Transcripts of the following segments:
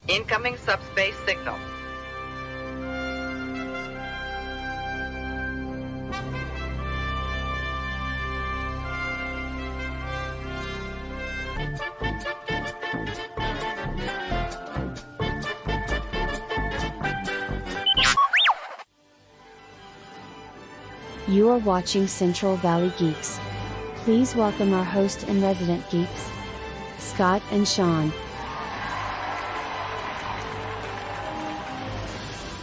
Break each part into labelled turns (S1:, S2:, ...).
S1: Incoming subspace signal.
S2: You are watching Central Valley Geeks. Please welcome our host and resident geeks, Scott and Sean.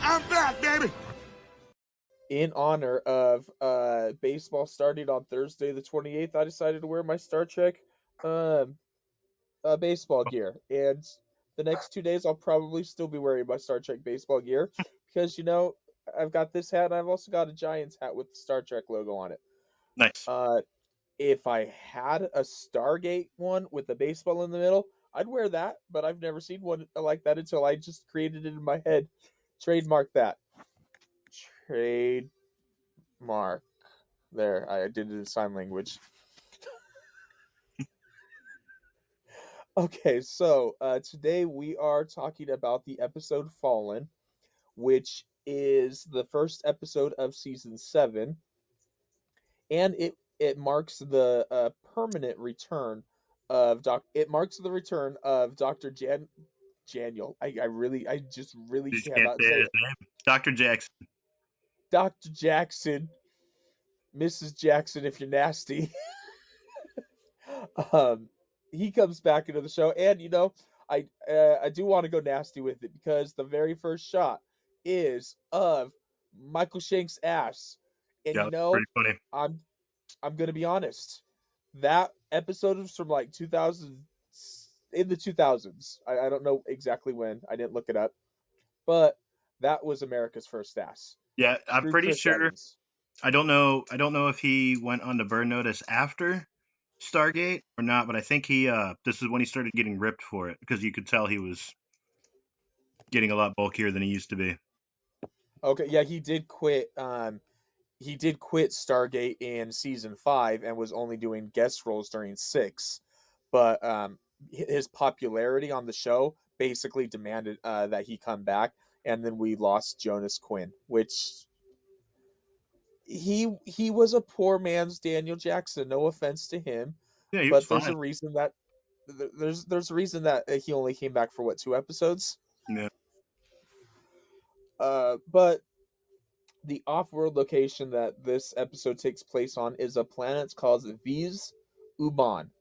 S3: I'm back, baby!
S4: In honor of baseball starting on Thursday the 28th, I decided to wear my Star Trek baseball gear. And the next 2 days, I'll probably still be wearing my Star Trek baseball gear because, I've got this hat and I've also got a Giants hat with the Star Trek logo on it.
S5: Nice.
S4: If I had a Stargate one with the baseball in the middle, I'd wear that, but I've never seen one like that until I just created it in my head. Trademark that. Trademark. There, I did it in sign language. Okay, so today we are talking about the episode Fallen, which is the first episode of season 7, and it marks the permanent return of Dr. Janiel. I just really
S5: You
S4: cannot
S5: can't say
S4: say
S5: his
S4: it.
S5: name. Dr. Jackson.
S4: Dr. Jackson, Mrs. Jackson, if you're nasty. He comes back into the show, and I do want to go nasty with it because the very first shot is of Michael Shank's ass, and
S5: Yeah, pretty funny.
S4: I'm gonna be honest, that episode was from like 2000, in the 2000s. I don't know exactly when. I didn't look it up, but that was America's first ass.
S5: Yeah, I'm
S4: Screw
S5: pretty
S4: Chris
S5: sure.
S4: Evans.
S5: I don't know if he went on to Burn Notice after Stargate or not, but I think he this is when he started getting ripped for it because you could tell he was getting a lot bulkier than he used to be.
S4: Okay, yeah, he did quit. He did quit Stargate in season 5 and was only doing guest roles during 6, but his popularity on the show basically demanded that he come back, and then we lost Jonas Quinn, which he was a poor man's Daniel Jackson. No offense to him,
S5: Yeah, he was
S4: but there's
S5: fine.
S4: a reason that there's a reason that he only came back for 2 episodes.
S5: Yeah.
S4: But the off-world location that this episode takes place on is a planet called Viz Uban,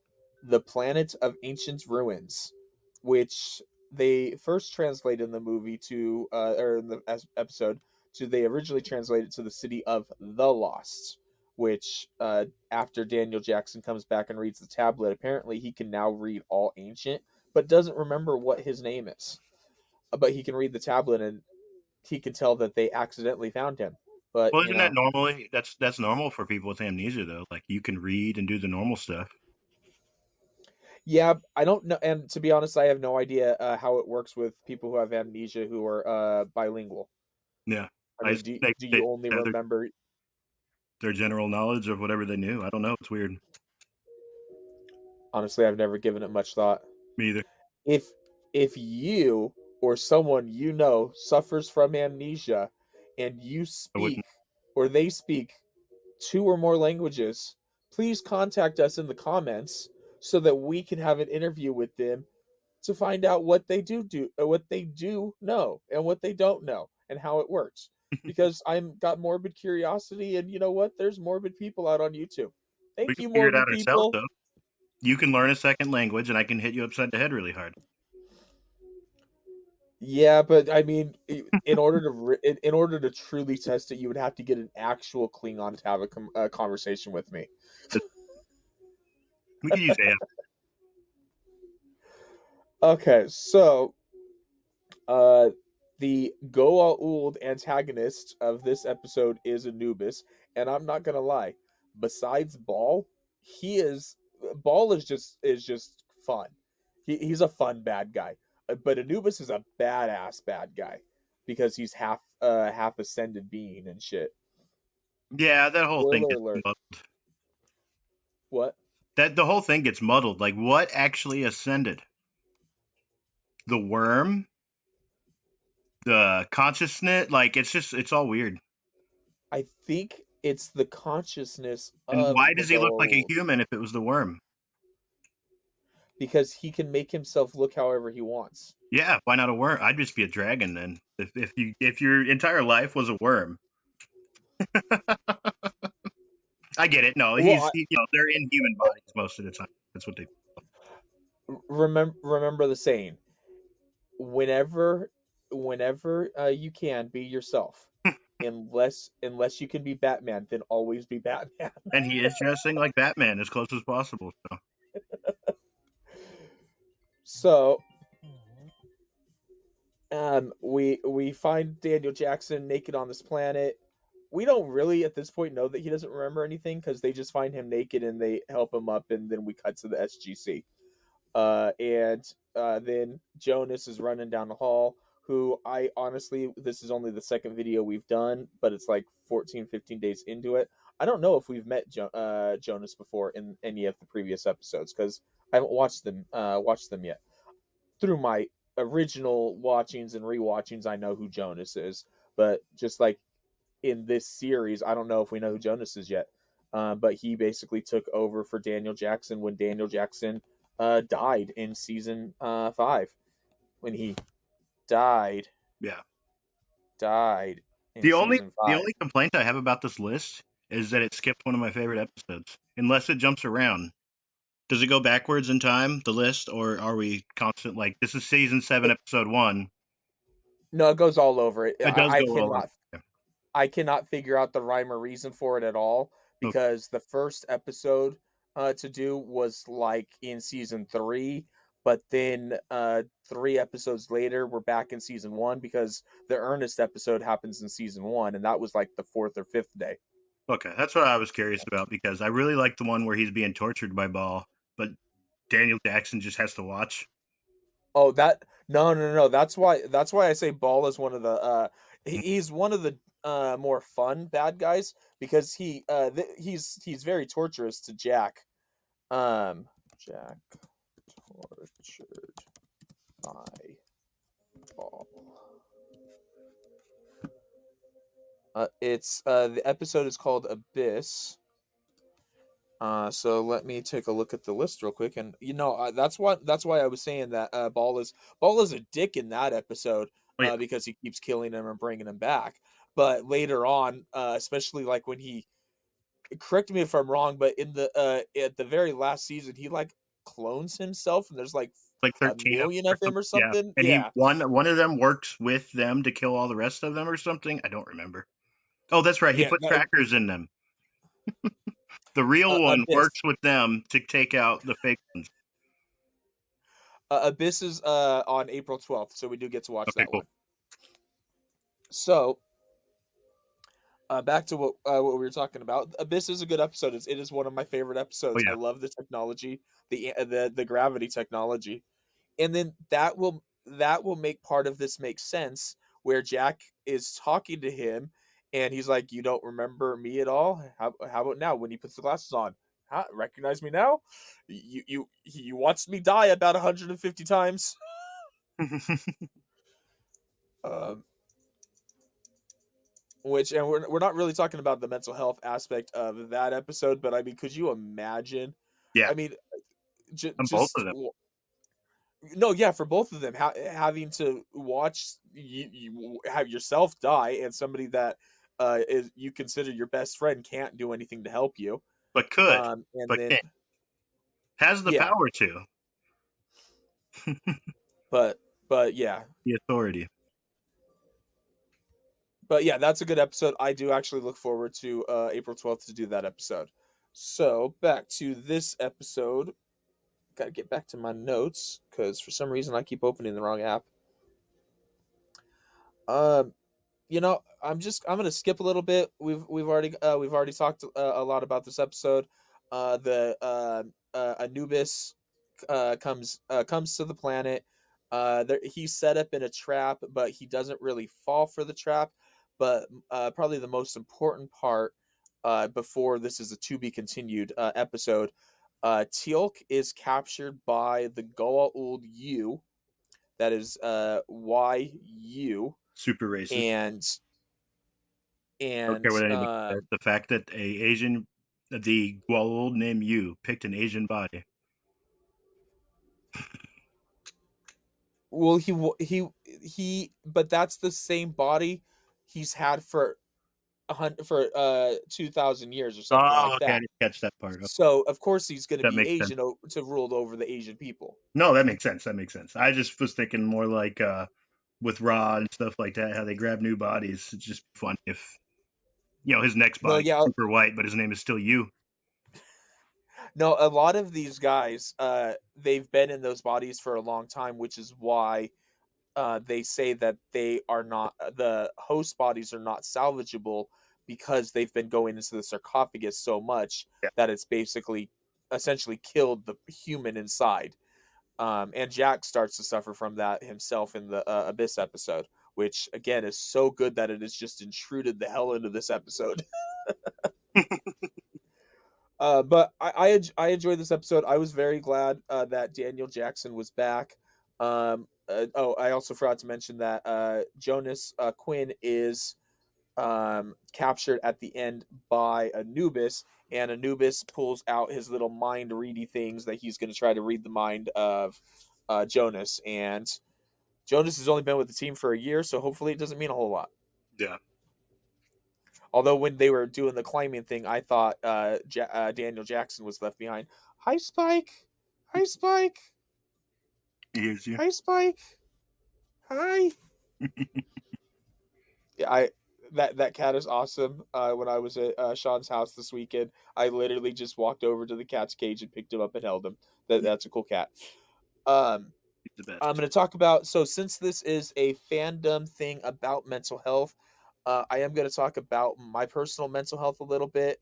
S4: the planet of ancient ruins, which they first translated in the movie to, or in the episode, they originally translated to the city of the Lost, which, after Daniel Jackson comes back and reads the tablet, apparently he can now read all ancient, but doesn't remember what his name is. But he can read the tablet and he can tell that they accidentally found him. But
S5: Well, isn't that normally that's normal for people with amnesia though? Like you can read and do the normal stuff.
S4: Yeah, I don't know, and to be honest, I have no idea how it works with people who have amnesia who are bilingual.
S5: Yeah.
S4: I mean, do you only
S5: have
S4: remember
S5: their general knowledge of whatever they knew? I don't know. It's weird.
S4: Honestly, I've never given it much thought.
S5: Me either.
S4: If you or someone you know suffers from amnesia and you speak or they speak 2 or more languages, please contact us in the comments so that we can have an interview with them to find out what they do know and what they don't know and how it works. Because I'm got morbid curiosity, and you know what? There's morbid people out on YouTube.
S5: We
S4: Thank
S5: can
S4: you,
S5: figure it
S4: morbid
S5: out ourselves
S4: people.
S5: though. You can learn a second language and I can hit you upside the head really hard.
S4: Yeah, but I mean, in order to truly test it, you would have to get an actual Klingon to have a conversation with me.
S5: We could use AI.
S4: Okay, so the Goa'uld antagonist of this episode is Anubis, and I'm not gonna lie. Besides Ball, Ball is just fun. He's a fun bad guy, but Anubis is a badass bad guy because he's half ascended being and shit.
S5: Yeah, that whole thing gets
S4: Alert.
S5: muddled.
S4: What?
S5: The whole thing gets muddled. Like, what actually ascended? The worm the consciousness. Like it's all weird.
S4: I think it's the consciousness
S5: And
S4: of
S5: why
S4: the
S5: does he look like a
S4: Goa'uld,
S5: human if it was the worm?
S4: because he can make himself look however he wants.
S5: Yeah, why not a worm? I'd just be a dragon then. If your entire life was a worm. I get it. No,
S4: Well,
S5: they're in human bodies most of the time. That's what they.
S4: remember the saying: whenever, you can be yourself, unless you can be Batman, then always be Batman.
S5: And he is dressing like Batman as close as possible. So
S4: So, we find Daniel Jackson naked on this planet. We don't really at this point know that he doesn't remember anything because they just find him naked and they help him up, and then we cut to the SGC. And then Jonas is running down the hall, who I honestly, this is only the second video we've done, but it's like 14, 15 days into it. I don't know if we've met Jonas before in any of the previous episodes because I haven't watched them yet. Through my original watchings and rewatchings, I know who Jonas is, but just like in this series, I don't know if we know who Jonas is yet. But he basically took over for Daniel Jackson when Daniel Jackson died in season 5. When he died
S5: yeah.
S4: in
S5: The only
S4: season
S5: the
S4: 5.
S5: only complaint I have about this list is that it skipped one of my favorite episodes. Unless it jumps around. Does it go backwards in time, the list, or are we constant like this is season 7, episode 1?
S4: No, it goes all over it.
S5: It does
S4: I
S5: go all over.
S4: cannot I cannot figure out the rhyme or reason for it at all
S5: Okay.
S4: because the first episode to do was like in season 3, but then 3 episodes later we're back in season 1 because the Ernest episode happens in season 1, and that was like the 4th or 5th day.
S5: Okay, that's what I was curious about because I really like the one where he's being tortured by Ball, but Daniel Jackson just has to watch.
S4: Oh, that no. That's why I say Ball is one of the he's one of the more fun bad guys because he's very torturous to Jack. Jack tortured by Ball. It's the episode is called Abyss. So let me take a look at the list real quick, and that's why I was saying that Ball is a dick in that episode
S5: Oh, yeah.
S4: because he keeps killing him and bringing him back. But later on, especially like when he, correct me if I'm wrong, but in the at the very last season, he like clones himself, and there's like
S5: Like
S4: a
S5: 13
S4: million of him or
S5: yeah.
S4: something.
S5: And
S4: Yeah,
S5: one of them works with them to kill all the rest of them or something. I don't remember. Oh, that's right. He
S4: yeah.
S5: put trackers in them. The real one
S4: Abyss.
S5: works with them to take out the fake ones.
S4: Abyss is on April 12th, so we do get to watch
S5: Okay,
S4: that
S5: cool.
S4: one. So back to what we were talking about. Abyss is a good episode. It is one of my favorite episodes.
S5: Oh, yeah.
S4: I love the technology, the gravity technology, and then that will make part of this make sense where Jack is talking to him, and he's like, "You don't remember me at all? How about now when he puts the glasses on? Huh? Recognize me now? You watched me die about 150 times." Um, Which, and we're not really talking about the mental health aspect of that episode, but I mean, could you imagine?
S5: Yeah,
S4: I mean,
S5: on both of them.
S4: no, yeah, for both of them, having to watch you have yourself die, and somebody that is you consider your best friend can't do anything to help you.
S5: But could,
S4: And
S5: but
S4: then
S5: can't. Has the
S4: yeah,
S5: power to.
S4: but yeah,
S5: The authority.
S4: that's a good episode. I do actually look forward to April 12th to do that episode. So back to this episode. Got to get back to my notes because for some reason I keep opening the wrong app. Um, I'm gonna skip a little bit. We've already talked a lot about this episode. The Anubis comes to the planet. He's set up in a trap, but he doesn't really fall for the trap. But probably the most important part before this is a to be continued episode. Teal'c is captured by the Goa'uld U. That is YU.
S5: Super racist.
S4: and
S5: I don't care what anybody says. The fact that the Guaul named you picked an Asian body.
S4: well, but that's the same body he's had for 2,000 years or something
S5: Oh,
S4: like
S5: okay, I
S4: that.
S5: didn't catch that part. Okay.
S4: So of course he's going to
S5: That
S4: be
S5: makes sense.
S4: Asian to rule over the Asian people.
S5: No, that makes sense. That makes sense. I just was thinking more like with Raw and stuff like that, how they grab new bodies. It's just funny if his next
S4: No,
S5: body
S4: yeah,
S5: is super white, but his name is still you.
S4: no. A lot of these guys, they've been in those bodies for a long time, which is why they say that they are not the host bodies are not salvageable because they've been going into the sarcophagus so much
S5: Yeah.
S4: that it's basically essentially killed the human inside. And Jack starts to suffer from that himself in the Abyss episode, which again is so good that it has just intruded the hell into this episode. But I enjoyed this episode. I was very glad that Daniel Jackson was back. I also forgot to mention that Jonas Quinn is captured at the end by Anubis, and Anubis pulls out his little mind ready things that he's going to try to read the mind of Jonas. And Jonas has only been with the team for a year, so hopefully it doesn't mean a whole lot.
S5: Yeah.
S4: Although when they were doing the climbing thing, I thought Daniel Jackson was left behind. Hi, Spike. Hi, Spike.
S5: He hears you.
S4: Hi, Spike. Hi. Yeah, that cat is awesome. When I was at Sean's house this weekend, I literally just walked over to the cat's cage and picked him up and held him. That's a cool cat.
S5: He's the best.
S4: I'm going to talk about, so since this is a fandom thing about mental health, I am going to talk about my personal mental health a little bit.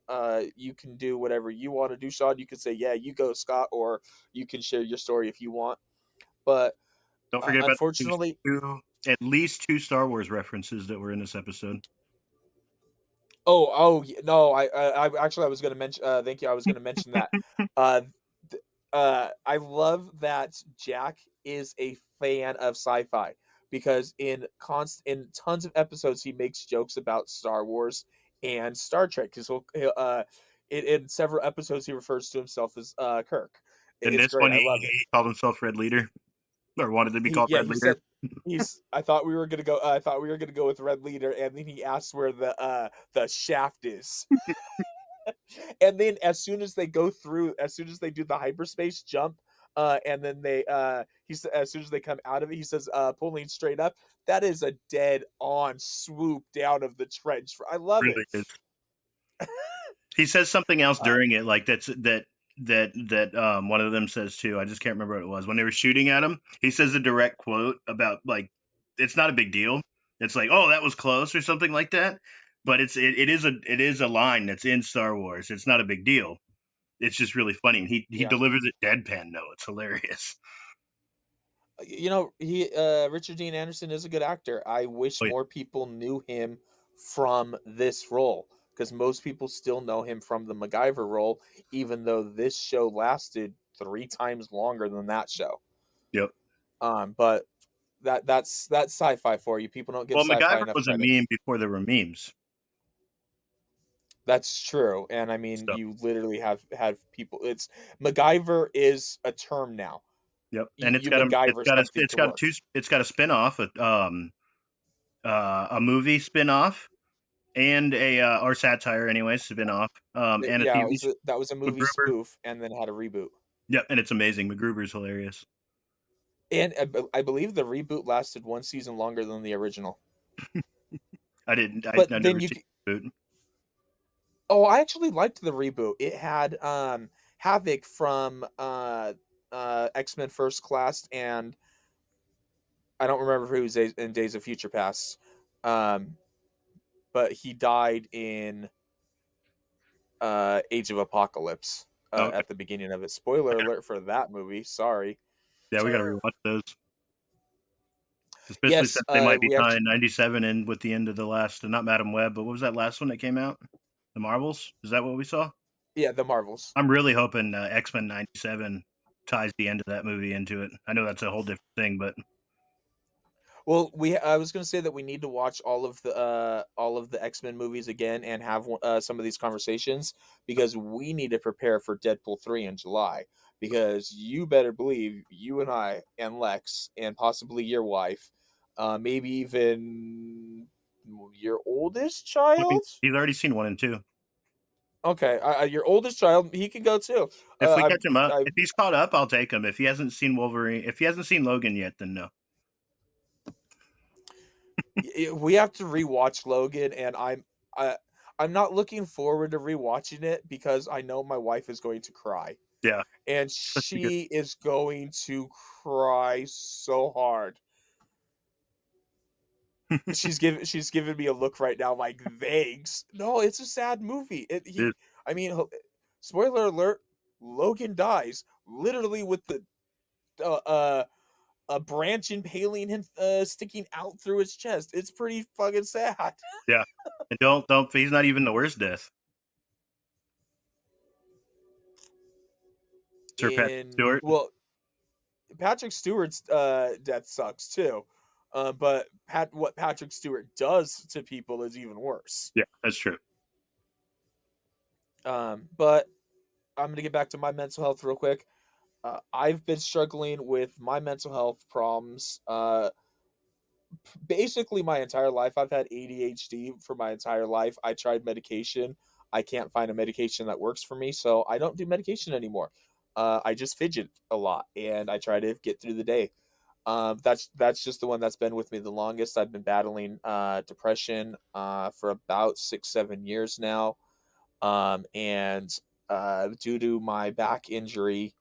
S4: You can do whatever you want to do, Sean. You can say, yeah, you go, Scott, or you can share your story if you want. But
S5: Don't forget about
S4: unfortunately,
S5: at least two Star Wars references that were in this episode.
S4: no, I actually I was going to mention. Thank you. I was going to mention that. I love that Jack is a fan of sci-fi because in tons of episodes he makes jokes about Star Wars and Star Trek. Because in several episodes he refers to himself as Kirk.
S5: In
S4: It's
S5: this
S4: great.
S5: one,
S4: I love it.
S5: he called himself Red Leader, or wanted to be called Red
S4: He
S5: Leader.
S4: said I thought we were gonna go. I thought we were gonna go with Red Leader, and then he asked where the shaft is. And then as soon as they do the hyperspace jump, and then as soon as they come out of it, he says, pulling straight up. That is a dead on swoop down of the trench. I love
S5: Really
S4: it.
S5: is. He says something else during it, like that one of them says too. I just can't remember what it was. When they were shooting at him, he says a direct quote about like, it's not a big deal. It's like, oh, that was close or something like that. But it is a line that's in Star Wars. It's not a big deal. It's just really funny. And he
S4: Yeah.
S5: delivers it deadpan though. It's hilarious.
S4: Richard Dean Anderson is a good actor. I wish more people knew him from this role, because most people still know him from the MacGyver role, even though this show lasted 3 times longer than that show.
S5: Yep.
S4: But that's sci-fi for you. People don't give sci-fi
S5: MacGyver
S4: enough
S5: was
S4: credit.
S5: a meme before there were memes.
S4: That's true, and I mean, you literally have people. MacGyver is a term now.
S5: Yep, and it's got a spin-off, a movie spin-off, and or satire, anyways, spin-off, and a TV.
S4: That was a movie spoof, and then had a reboot.
S5: Yep, and it's amazing. MacGruber's hilarious,
S4: and I believe the reboot lasted 1 season longer than the original.
S5: I never seen the reboot.
S4: Oh, I actually liked the reboot. It had Havoc from X-Men First Class, and I don't remember who was in Days of Future Past. But he died in Age of Apocalypse at the beginning of it. Spoiler alert for that movie. Sorry.
S5: Yeah, we got to rewatch those. Especially since they might be tying 97 in with the end of the last, not Madam Web, but what was that last one that came out? The Marvels? Is that what we saw?
S4: Yeah, the Marvels.
S5: I'm really hoping X-Men 97 ties the end of that movie into it. I know that's a whole different thing, but...
S4: Well, I was going to say that we need to watch all of the X-Men movies again and have some of these conversations because we need to prepare for Deadpool 3 in July. Because you better believe you and I and Lex and possibly your wife, maybe even your oldest
S5: I mean,
S4: child.
S5: he's already seen 1 and 2.
S4: Okay, your oldest child, he can go too.
S5: If we
S4: Uh,
S5: catch him up,
S4: I,
S5: if he's caught up, I'll take him. If he hasn't seen Wolverine, if he hasn't seen Logan yet, then no.
S4: we have to rewatch Logan, and I'm not looking forward to rewatching it because I know my wife is going to cry,
S5: Yeah,
S4: and
S5: that's because
S4: she is going to cry so hard. She's giving me a look right now like thanks. No, it's a sad movie. I mean, spoiler alert: Logan dies literally with the uh, uh a branch impaling him, sticking out through his chest. It's pretty fucking sad.
S5: yeah. And don't. He's not even the worst death. Sir Patrick
S4: In
S5: Stewart.
S4: well, Patrick Stewart's death sucks too. But what Patrick Stewart does to people is even worse.
S5: Yeah, that's true.
S4: But I'm gonna get back to my mental health real quick. I've been struggling with my mental health problems. Basically, my entire life. I've had ADHD for my entire life. I tried medication. I can't find a medication that works for me, so I don't do medication anymore. I just fidget a lot, and I try to get through the day. That's just the one that's been with me the longest. I've been battling depression for about 6-7 years now, and due to my back injury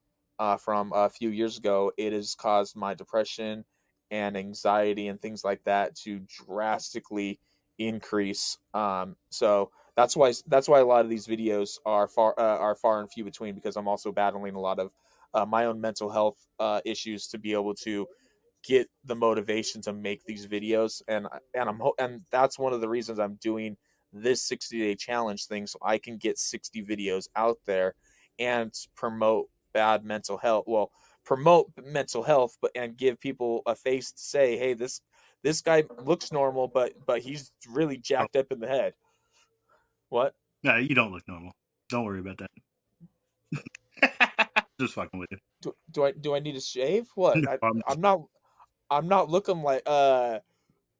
S4: from a few years ago, it has caused my depression and anxiety and things like that to drastically increase. So that's why a lot of these videos are far and few between because I'm also battling a lot of my own mental health issues to be able to get the motivation to make these videos, and that's one of the reasons I'm doing this 60-day challenge thing so I can get 60 videos out there and promote mental health but and give people a face to say, hey, this guy looks normal but he's really
S5: Oh,
S4: jacked up in the head. What?
S5: no, you don't look normal. Don't worry about that. Just fucking with you.
S4: Do I need to shave? What?
S5: No,
S4: I'm not looking like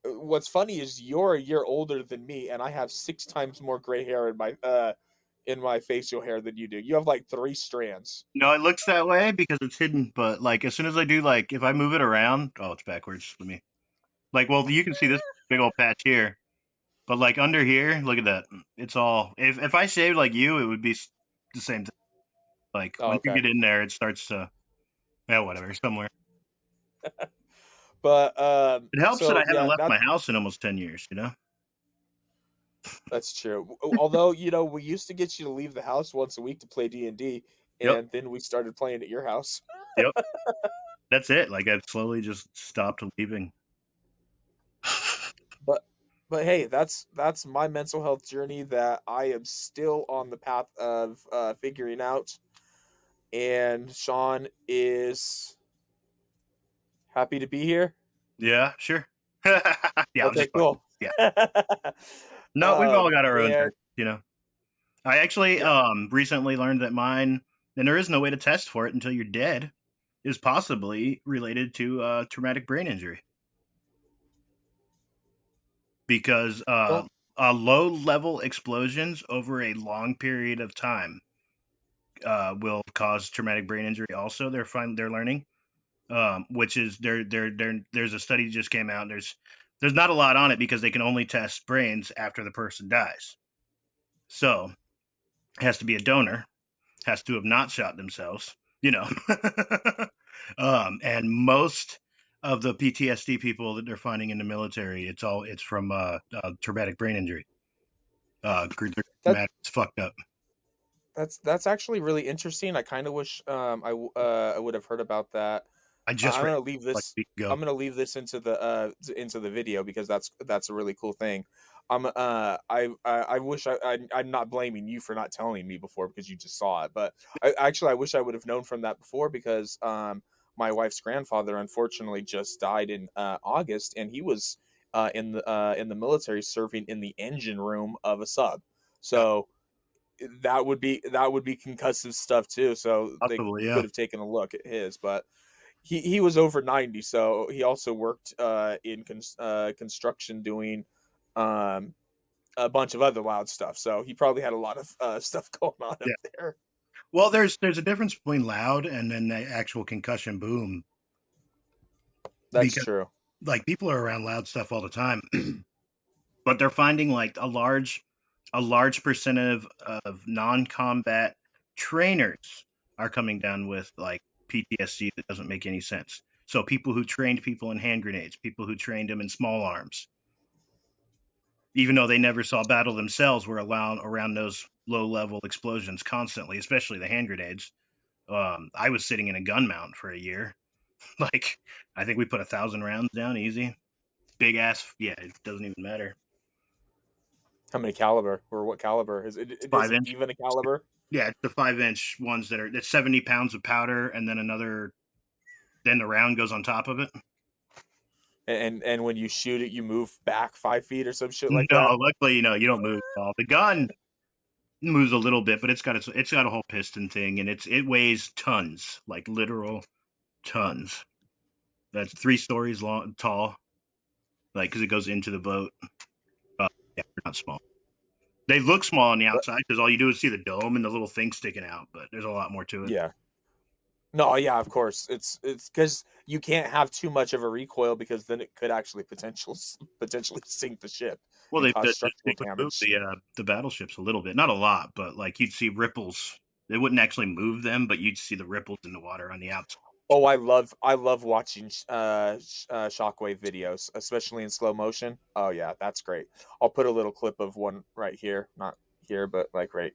S4: what's funny is you're a year older than me and I have 6 times more gray hair in my facial hair than you do. You have like 3 strands.
S5: no, it looks that way because it's hidden. But like, as soon as I do, like, if I move it around, oh, it's backwards. Let me. Like, well, you can see this big old patch here, but like under here, look at that. It's all. If I shaved like you, it would be the same thing. Like
S4: Oh,
S5: once you
S4: okay.
S5: get in there, it starts to. Yeah, whatever. Somewhere.
S4: But
S5: It helps that
S4: so
S5: I haven't
S4: yeah,
S5: left my house in almost 10 years.
S4: that's true. Although, we used to get you to leave the house once a week to play D&D,
S5: Yep.
S4: and then we started playing at your house.
S5: Yep. That's it. Like I've slowly just stopped leaving.
S4: But hey, that's my mental health journey that I am still on the path of figuring out, and Sean is happy to be here.
S5: Yeah, sure. Yeah, I'm
S4: Okay,
S5: just fucking.
S4: cool.
S5: Yeah. No, we've all got our own
S4: And
S5: tests. I actually
S4: yeah,
S5: recently learned that mine, and there is no way to test for it until you're dead, is possibly related to traumatic brain injury because
S4: don't
S5: low level explosions over a long period of time will cause traumatic brain injury. Also, they're learning, which is there's a study that just came out. There's not a lot on it because they can only test brains after the person dies. So it has to be a donor, has to have not shot themselves. And most of the PTSD people that they're finding in the military, it's from traumatic brain injury.
S4: that
S5: It's fucked up.
S4: that's actually really interesting. I kind of wish I would have heard about that.
S5: I just
S4: I'm
S5: read
S4: gonna
S5: it
S4: leave
S5: like
S4: this.
S5: a week ago.
S4: I'm gonna leave this into the video because that's a really cool thing. I wish I'm not blaming you for not telling me before because you just saw it, but I wish I would have known from that before because my wife's grandfather unfortunately just died in August, and he was in the military serving in the engine room of a sub. So that would be concussive stuff too. So they
S5: Possibly, yeah.
S4: could have taken a look at his, but he was over 90, so he also worked in construction doing um, a bunch of other wild stuff. So he probably had a lot of stuff going on up
S5: Yeah.
S4: there.
S5: Well, there's a difference between loud and then the actual concussion boom.
S4: That's
S5: Because
S4: true.
S5: like people are around loud stuff all the time, but they're finding like a large percent of non-combat trainers are coming down with like PTSD that doesn't make any sense. So people who trained people in hand grenades, people who trained them in small arms, even though they never saw battle themselves, were around those low-level explosions constantly, especially the hand grenades. I was sitting in a gun mount for a year. Like, I think we put 1,000 rounds down easy. Big ass, yeah, it doesn't even matter.
S4: How many caliber or what caliber is it? Is it
S5: 5-inch.
S4: even a caliber?
S5: Yeah, the 5-inch ones that's 70 pounds of powder, and then then the round goes on top of it.
S4: And when you shoot it, you move back 5 feet or some shit like
S5: No,
S4: that.
S5: luckily, you don't move at all. The gun moves a little bit, but it's got a whole piston thing, and it weighs tons, like literal tons. That's 3 stories tall, like because it goes into the boat. Yeah, they're not small. They look small on the outside because all you do is see the dome and the little thing sticking out, but there's a lot more to it.
S4: Yeah. No, yeah, of course. It's because you can't have too much of a recoil because then it could actually potentially sink the ship
S5: Well,
S4: and
S5: they
S4: cause structural
S5: would move
S4: damage.
S5: the battleships a little bit, not a lot, but like you'd see ripples. They wouldn't actually move them, but you'd see the ripples in the water on the outside.
S4: Oh, I love watching shockwave videos, especially in slow motion. Oh yeah, that's great. I'll put a little clip of one right here, not here, but like right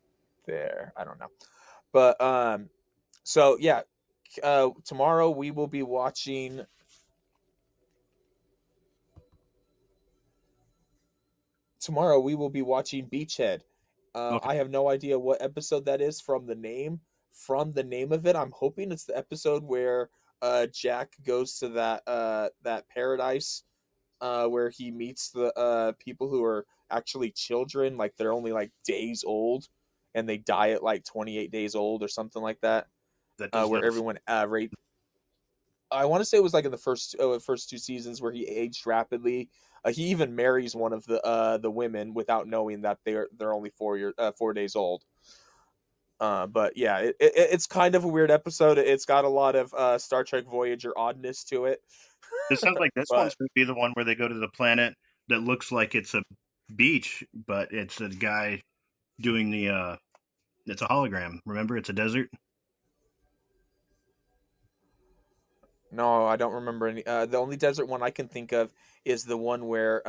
S4: there. I don't know, but so yeah, tomorrow we will be watching. Tomorrow we will be watching Beachhead.
S5: Okay.
S4: I have no idea what episode that is from the name. From the name of it, I'm hoping it's the episode where Jack goes to that paradise where he meets the people who are actually children, like they're only like days old, and they die at like 28 days old or something like that.
S5: That does
S4: Where
S5: look
S4: everyone I want to say it was like in the first 2 seasons where he aged rapidly. He even marries one of the women without knowing that they're only 4 days old. But yeah, it's kind of a weird episode. It's got a lot of Star Trek Voyager oddness to it.
S5: This sounds like this
S4: But
S5: one's going to be the one where they go to the planet that looks like it's a beach, but it's a guy doing the. It's a hologram. Remember, it's a desert.
S4: no, I don't remember any. The only desert one I can think of is the one where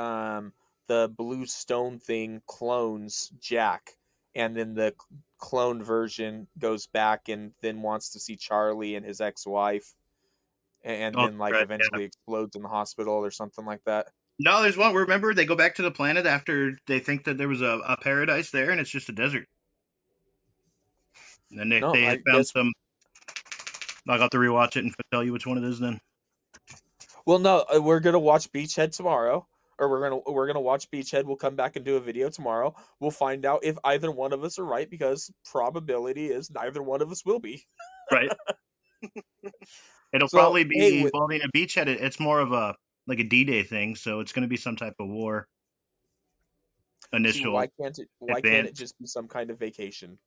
S4: the blue stone thing clones Jack, and then the cloned version goes back and then wants to see Charlie and his ex-wife, and
S5: Oh,
S4: then like
S5: right. Yeah.
S4: eventually explodes in the hospital or something like that.
S5: No, there's one. Remember, they go back to the planet after they think that there was a paradise there, and it's just a desert. And
S4: No,
S5: they
S4: I
S5: had found
S4: guess.
S5: some. I'll have to rewatch it and tell you which one it is then.
S4: Well, no, we're gonna watch Beachhead tomorrow, or we're gonna watch Beachhead. We'll come back and do a video tomorrow. We'll find out if either one of us are right, because probability is neither one of us will be.
S5: Right. It'll
S4: So
S5: probably
S4: hey,
S5: be involving a beachhead. It's more of a like a D-Day thing, so it's going to be some type of war
S4: see,
S5: initial
S4: why can't it
S5: advance.
S4: just be some kind of vacation?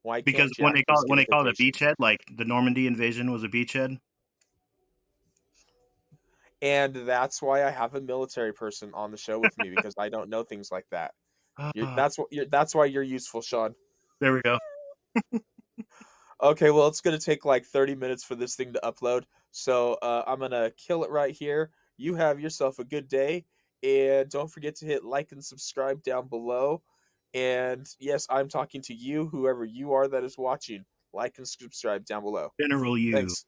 S4: Why
S5: Because
S4: can't Jack just
S5: when
S4: get a
S5: they call it a
S4: vacation?
S5: beachhead, like the Normandy invasion was a beachhead.
S4: And that's why I have a military person on the show with me, because I don't know things like that. That's why you're useful, Sean.
S5: There we go.
S4: Okay, well, it's going to take like 30 minutes for this thing to upload. So I'm going to kill it right here. You have yourself a good day. And don't forget to hit like and subscribe down below. And yes, I'm talking to you, whoever you are that is watching. Like and subscribe down below.
S5: General, you.
S4: Thanks.